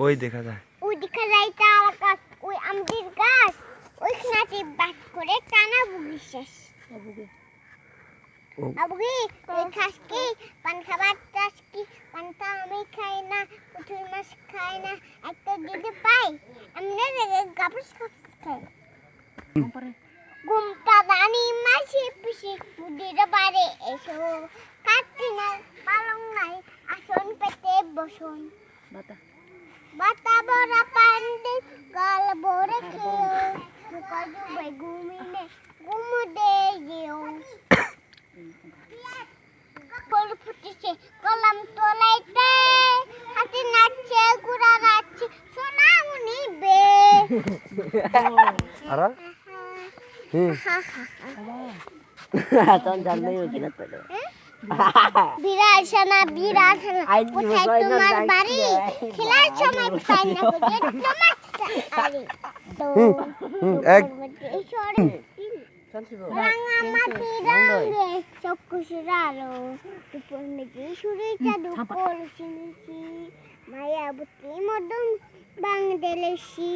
ওই দেখা যায় তাল গাছ, ওই আমজির গাছ, ওইখানে বাস করে টানা বুগি শেষ। আবুগি ওই খাস কি পান খাবার চাস কি পানটা আমি খাই না, পুঁটি মাছ খাই না, একটা যদি পাই আমি গাপুস খাই। ঘুমটা দানি মাসি পিসি মুদির বাড়ি এসো, কাটতি না পালং নাই আসন পেতে বসুন। বাতা বড়া পান্ডে গাল ভরে খেও, মুখা ডুবে ঘুমিনে ঘুমু দে যেও। ফুল ফুটেছে কলম তোলাইতে, হাতি নাচছে ঘোড়া নাচছে সোনামণি বে। আর বিড়াল সোনা কোথায় তোমার বাড়ি, খেলার সময় পাই না বুঝে রাঙা মাটি রঙে চক্ষুষের আলো, দুপুর মেঘে সুরে চাঁদ পড়েছি, মায়াবতী মদন বাংলাদেশি।